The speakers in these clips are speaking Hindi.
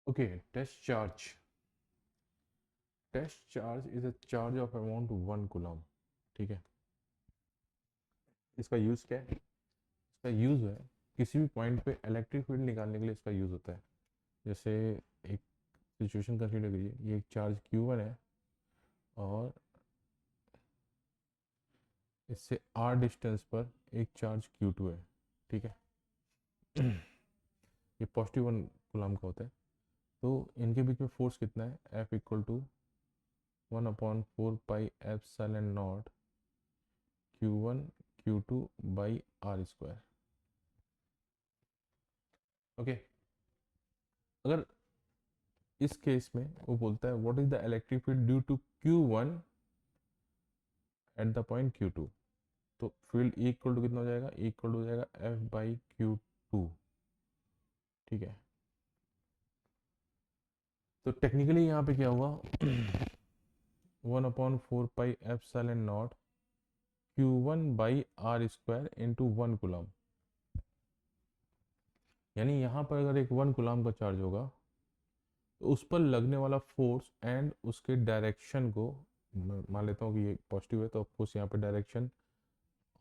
Okay, test charge. Test charge is a charge of amount 1 coulomb. ठीक है, इसका यूज़ क्या है? इसका यूज़ है किसी भी पॉइंट पे इलेक्ट्रिक फील्ड निकालने के लिए इसका यूज़ होता है। जैसे एक सिचुएशन कंसीडर करिए, ये एक चार्ज Q1 है और इससे r डिस्टेंस पर एक चार्ज Q2 है। ठीक है, ये पॉजिटिव 1 कूलम का होता है। तो इनके बीच में फोर्स कितना है? F equal to 1/4 pi epsilon naught Q1 Q2 by R square. Okay, अगर इस केस में वो बोलता है what is the electric field due to Q1 at the point Q2, तो फील्ड E इक्वल टू कितना हो जाएगा? E इक्वल टू हो जाएगा F/Q2। ठीक है, तो टेक्निकली यहाँ पे क्या हुआ? 1/4 pi epsilon not Q1/r² into 1 coulomb. यानी यहाँ पर अगर एक 1 कूलम का चार्ज होगा तो उस पर लगने वाला फोर्स एंड उसके डायरेक्शन को, मान लेता हूँ कि ये पॉजिटिव है तो ऑफकोर्स यहाँ पे direction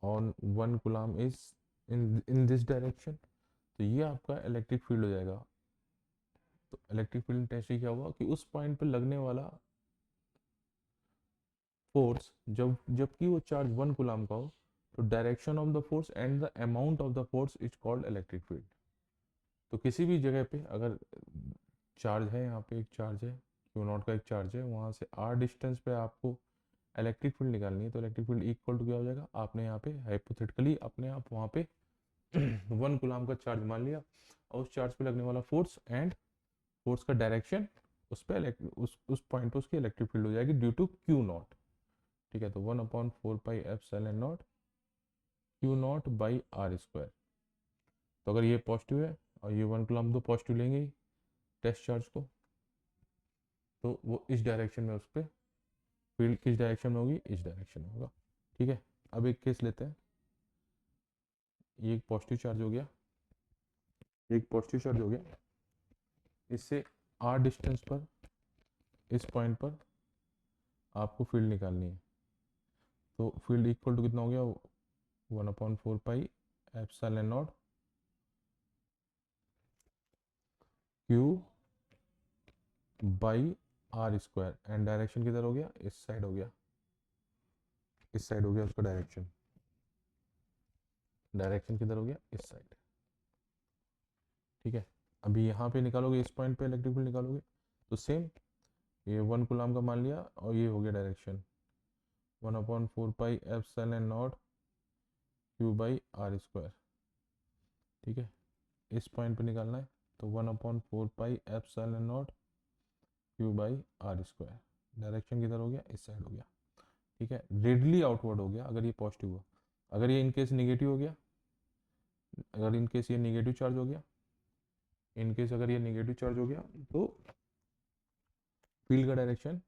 on 1 coulomb is in this direction, तो ये आपका इलेक्ट्रिक फील्ड हो जाएगा। तो इलेक्ट्रिक फील्ड इंटेंसिटी क्या होगा कि उस पॉइंट पे लगने वाला फोर्स, जबकि वो चार्ज 1 कूलम का हो, तो direction of the force and the amount of the force is called electric field. तो किसी भी जगह पे अगर चार्ज है, यहाँ पे एक चार्ज है Q0 का, एक चार्ज है, वहाँ से r डिस्टेंस पे आपको इलेक्ट्रिक फील्ड निकालनी है, तो इलेक्ट्रिक फील्ड इक्वल टू क्या हो जाएगा? आपने यहाँ पे हाइपोथेटिकली अपने आप वहाँ पे 1 कूलम का चार्ज मान लिया और उस चार्ज पे लगने वाला फोर्स एंड फोर्स का डायरेक्शन, उस पे उस पॉइंट पे उसकी इलेक्ट्रिक फील्ड हो जाएगी ड्यू टू Q0। ठीक है, तो 1/4 पाई एप्सिलॉन नॉट Q0/r²। तो अगर ये पॉजिटिव है और ये 1 कूलम तो पॉजिटिव लेंगे ही टेस्ट चार्ज को, तो वो इस डायरेक्शन में, उस पर फील्ड किस डायरेक्शन में होगी? इस डायरेक्शन में होगा। ठीक है, अब एक केस लेते हैं। ये एक पॉजिटिव चार्ज हो गया, एक पॉजिटिव चार्ज हो गया, इससे r डिस्टेंस पर, इस पॉइंट पर आपको फील्ड निकालनी है। तो फील्ड इक्वल टू कितना हो गया? 1/4 pi epsilon not Q/r² and direction किधर हो गया? इस साइड हो गया, इस साइड हो गया उसका डायरेक्शन। डायरेक्शन किधर हो गया? इस साइड। ठीक है, अभी यहाँ पे निकालोगे, इस पॉइंट पे इलेक्ट्रिक फील्ड निकालोगे, तो सेम ये 1 कूलम का मान लिया और ये हो गया direction 1/4 pi epsilon not Q/r²। ठीक है, इस पॉइंट पे निकालना है, तो 1/4 pi epsilon not Q/r²। Direction किधर हो गया? इस साइड हो गया। ठीक है, रेडली आउटवर्ड हो गया अगर ये पॉजिटिव हुआ। अगर ये इनकेस निगेटिव हो गया, अगर इनकेस ये निगेटिव चार्ज हो गया, इनकेस अगर ये निगेटिव चार्ज हो गया, तो फील्ड का डायरेक्शन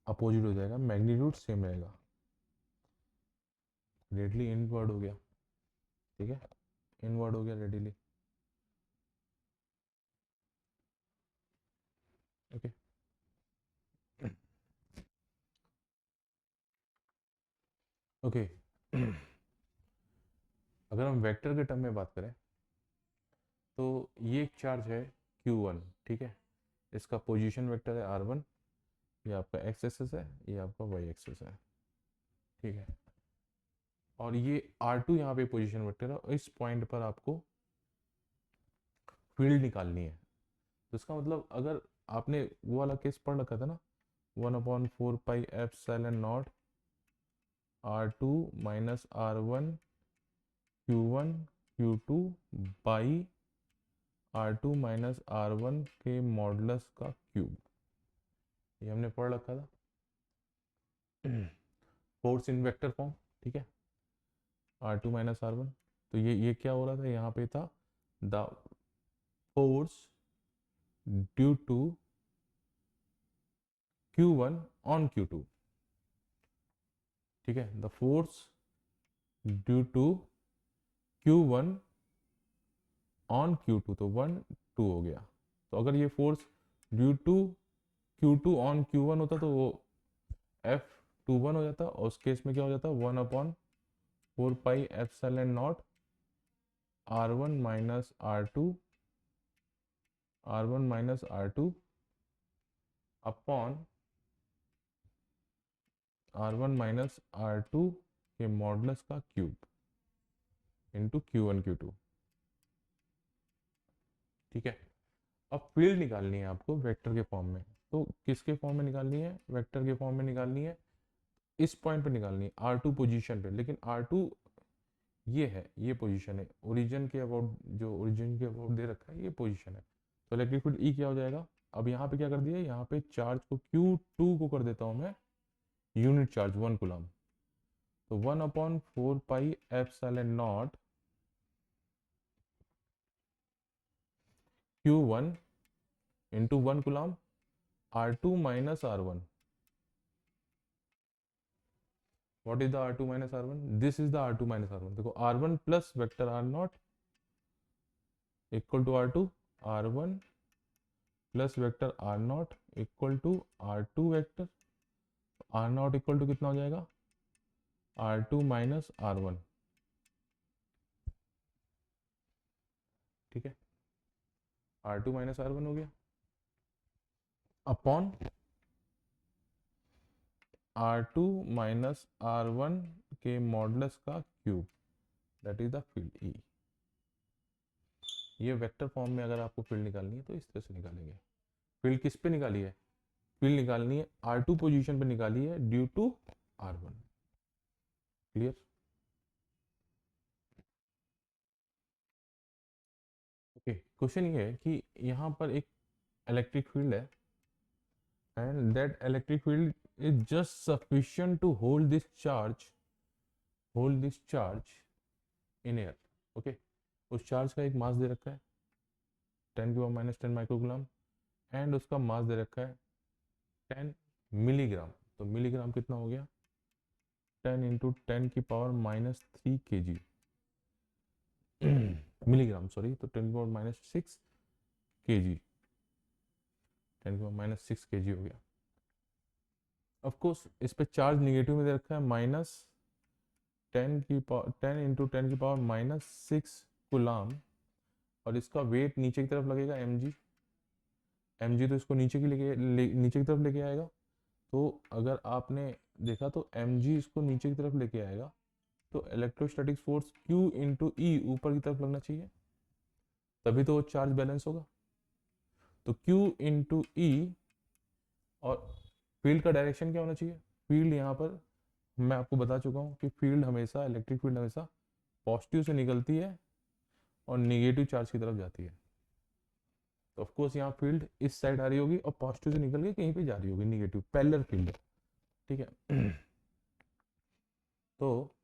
अपोजिट हो जाएगा, मैग्नीट्यूड सेम रहेगा, रेडली इनवर्ड हो गया। ठीक है, इनवर्ड हो गया रेडली। Okay, okay. अगर हम वेक्टर के टर्म में बात करें, तो ये एक चार्ज है Q1। ठीक है, इसका पोजीशन वेक्टर है R1, ये आपका x एक्सिस है, ये आपका y एक्सिस है। ठीक है, और ये R2 यहाँ पे पोजीशन वेक्टर है, और इस पॉइंट पर आपको फील्ड निकालनी है। तो इसका मतलब, अगर आपने वो वाला केस पढ़ रखा था ना, 1/4 pi epsilon not R2 - R1 Q1 Q2 by R2 - R1 के मॉडुलस का क्यूब, ये हमने पढ़ रखा था। Force in vector form. ठीक है, R2 - R1, तो ये क्या हो रहा था? यहाँ पे था the force due to Q1 on Q2। ठीक है, the force due to Q1 on Q2, तो 1 2 हो गया। तो अगर ये force due to Q2 on Q1 होता तो वो F21 हो जाता, और उस केस में क्या हो जाता, 1/4 pi epsilon not R1 upon R2 के मॉडुलस का क्यूब इंटू Q1 Q2। ठीक है, अब फील्ड निकालनी है आपको वेक्टर के फॉर्म में। तो किसके फॉर्म में निकालनी है, वेक्टर के फॉर्म में निकालनी है, इस पॉइंट पे निकालनी है, R2 पोजीशन पे। लेकिन R2 ये है, ये पोजीशन है, ओरिजिन के अबाउट, जो ओरिजिन के अबाउट दे रखा है ये पोजीशन है। तो इलेक्ट्रिक फील्ड E क्या हो जाएगा, अब यहाँ पे क्या कर दिया, यहाँ पे चार्ज को Q2 को कर देता हूँ मैं यूनिट चार्ज 1 कूलम। तो 1/4 pi epsilon naught Q1 into 1 coulomb R2 minus R1। What is the R2 minus R1? This is the R2 minus R1। देखो R1 plus vector R0 equal to R2, R1 plus vector R0 equal to R2 vector, R0 equal to कितना हो जाएगा, R2 माइनस R1। ठीक है, R2 माइनस R1 हो गया अपॉन R2 माइनस R1 के मॉडुलस का cube, that is the field E। ये वेक्टर फॉर्म में अगर आपको फील्ड निकालनी है तो इस तरह से निकालेंगे। फील्ड किस पे निकाली है, फील्ड निकालनी है R2 पोजीशन पे निकाली है due to R1। Clear. Okay, question ये है कि यहाँ पर एक इलेक्ट्रिक फील्ड है and that electric field is just sufficient to hold this charge in air. Okay, उस चार्ज का एक मास दे रखा है 10 की पावर माइनस 10 माइक्रोग्राम एंड उसका मास दे रखा है 10 मिलीग्राम। तो मिलीग्राम कितना हो गया, 10 इंटू 10 की power minus 3 kg milligram, sorry, तो 10 की पावर माइनस 6 kg, 10 की पावर माइनस 6 kg हो गया। ऑफ कोर्स इस पे चार्ज निगेटिव में दे रखा है माइनस 10 इंटू 10 की पावर माइनस 6 कूलाम, और इसका वेट नीचे की तरफ लगेगा mg तो इसको नीचे की तरफ लेके आएगा। तो अगर आपने देखा तो mg इसको नीचे की तरफ लेके आएगा, तो electrostatic force Q into E ऊपर की तरफ लगना चाहिए, तभी तो वो चार्ज बैलेंस होगा। तो Q इंटू E, और फील्ड का डायरेक्शन क्या होना चाहिए, फील्ड यहाँ पर मैं आपको बता चुका हूँ कि फील्ड हमेशा, इलेक्ट्रिक फील्ड हमेशा पॉजिटिव से निकलती है और निगेटिव चार्ज की तरफ जाती है। तो ऑफ कोर्स यहाँ फील्ड इस साइड आ रही होगी और पॉजिटिव से निकल के कहीं पे जा रही होगी, निगेटिव पैरेलल फील्ड है। ठीक है तो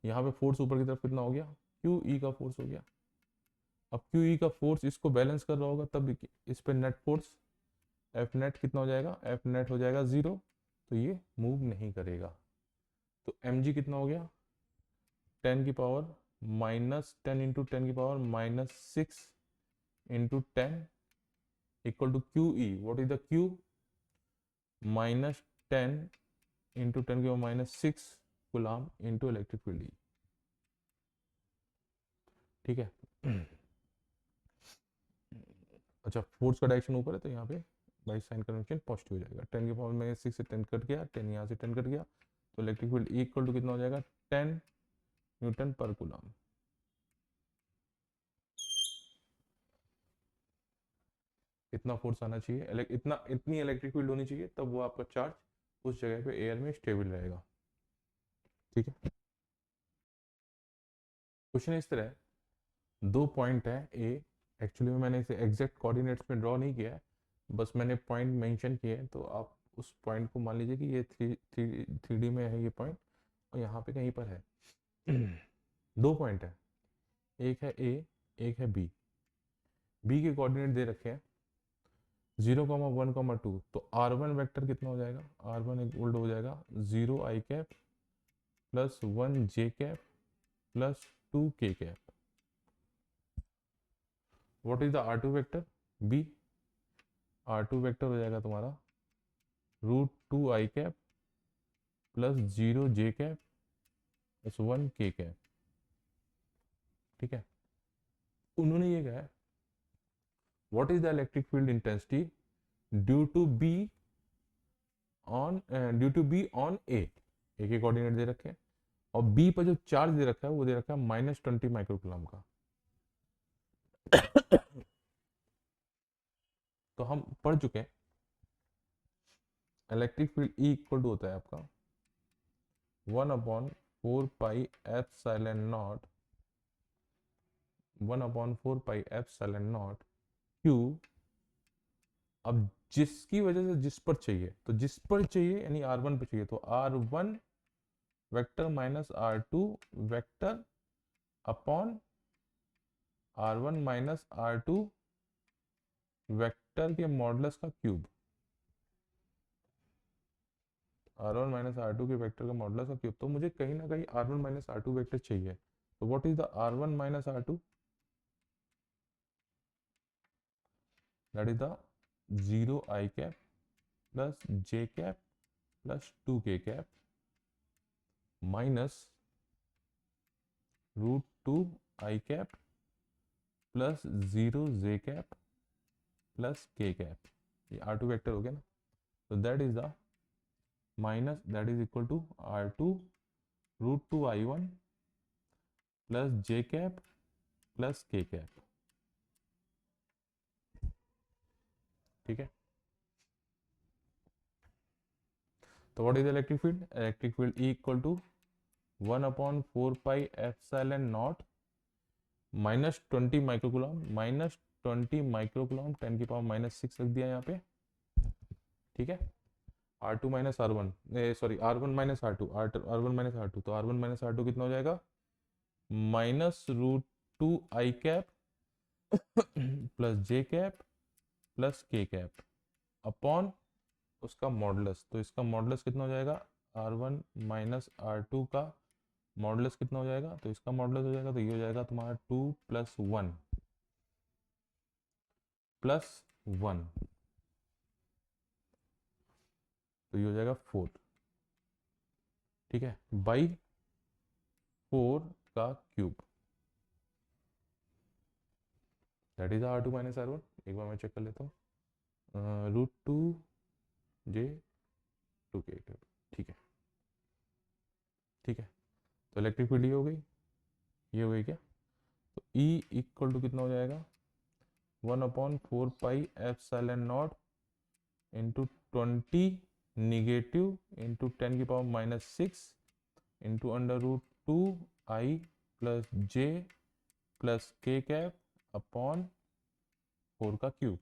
यहाँ पे फोर्स ऊपर की तरफ कितना हो गया, क्यू ई का फोर्स हो गया। अब क्यू ई का फोर्स इसको बैलेंस कर रहा होगा, तब इस पे नेट फोर्स एफ नेट कितना हो जाएगा, एफ नेट हो जाएगा 0, तो ये मूव नहीं करेगा। तो एम जी कितना हो गया, 10 की पावर माइनस 10 इंटू 10 की power minus 6 into 10 equal to Q E. What is the Q, minus 10 into 10 की power minus 6 coulomb into electric field E. ठीक है अच्छा, फोर्स का डायरेक्शन ऊपर है तो यहाँ पे बाई साइन कन्वेंशन पॉजिटिव हो जाएगा। 10 की पावर माइनस 6 से 10 कट गया, 10 यहाँ से 10 कट गया, तो इलेक्ट्रिक फील्ड इक्वल टू कितना हो जाएगा, 10 न्यूटन पर कूलम। इतना फोर्स आना चाहिए, इतनी इलेक्ट्रिक फील्ड होनी चाहिए, तब वो आपका चार्ज उस जगह पे एयर में स्टेबल रहेगा। ठीक है, क्वेश्चन इस तरह है, 2 पॉइंट है ए, एक्चुअली में मैंने इसे एग्जैक्ट कोऑर्डिनेट्स में ड्रॉ नहीं किया है, बस मैंने पॉइंट मेंशन किए हैं। तो आप उस पॉइंट को मान लीजिए कि ये थ्री डी में है ये पॉइंट, और यहाँ पे कहीं पर है 2 पॉइंट है, एक है ए, एक है बी। बी के कोऑर्डिनेट दे रखे हैं 0,1,2, तो R1 वेक्टर कितना हो जाएगा, R1 इक्वल हो जाएगा 0 i cap plus 1 j cap plus 2 k cap. What is the R2 vector, B, R2 vector हो जाएगा तुम्हारा √2 i cap plus 0 j cap plus 1 k cap. ठीक है, उन्होंने ये कहा है what is the electric field intensity due to B on A के कोऑर्डिनेट दे रखे हैं, और बी पर जो चार्ज दे रखा है वो दे रखा है -20 माइक्रोकूलम का। तो हम पढ़ चुके हैं electric field E equal to होता है आपका 1/4πε0 1/4πε0 Q। अब जिसकी वजह से जिस पर चाहिए, तो जिस पर चाहिए यानी R1 पे चाहिए, तो R1 vector minus R2 vector upon R1 minus R2 vector के मॉडुलस का क्यूब। R1 माइनस R2 के वेक्टर का मॉडुलस का क्यूब। तो मुझे कहीं ना कहीं R1 माइनस R2 वेक्टर चाहिए। तो what is the R1 minus R2? That is the 0 i cap plus j cap plus 2k cap minus √2 i cap plus 0 j cap plus k cap. ये R2 वेक्टर हो गया ना। तो that is the minus that is equal to R2 √2 i1 plus j cap plus k cap. ठीक है, तो what is electric field? Electric field E equal to 1/4πε0 -20 microcoulomb 10⁻⁻6 रख दिया यहाँ पे। ठीक है, R2 minus R1 sorry R1 minus R2 R1 minus R2, तो R1 माइनस R2 कितना हो जाएगा? -√2 i cap plus j cap plus k cap upon उसका मॉडुलस। तो इसका मॉडुलस कितना हो जाएगा? R1 माइनस R2 का मॉडुलस कितना हो जाएगा? तो इसका मॉडुलस हो जाएगा, तो ये हो जाएगा तुम्हारा 2 + 1 + 1, तो ये हो जाएगा 4। ठीक है, बाई 4 का cube, that is R2 minus R1। एक बार मैं चेक कर लेता हूँ, √2 j 2k क्यूब। ठीक है, ठीक है, तो इलेक्ट्रिक फील्ड ये हो गई, ये हो गई क्या? तो E इक्वल टू कितना हो जाएगा? 1/4πε0 into 20 negative into 10⁻⁻6 into √2 i plus j plus k cap upon 4 का क्यूब।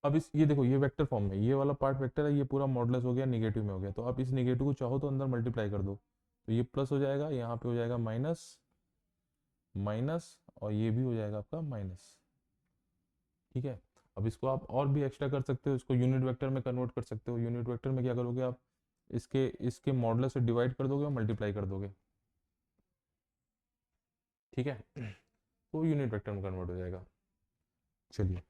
अब इस ये देखो, ये वेक्टर फॉर्म में ये वाला पार्ट वेक्टर है, ये पूरा मॉडुलस हो गया, निगेटिव में हो गया। तो आप इस निगेटिव को चाहो तो अंदर मल्टीप्लाई कर दो, तो ये प्लस हो जाएगा, यहाँ पे हो जाएगा माइनस माइनस, और ये भी हो जाएगा आपका माइनस। ठीक है, अब इसको आप और भी एक्स्ट्रा कर सकते हो, इसको यूनिट वेक्टर में कन्वर्ट कर सकते हो। यूनिट वेक्टर में क्या करोगे आप? इसके इसके मॉडुलस से डिवाइड कर दोगे और मल्टीप्लाई कर दोगे। ठीक है, तो यूनिट वेक्टर में कन्वर्ट हो जाएगा। चलिए।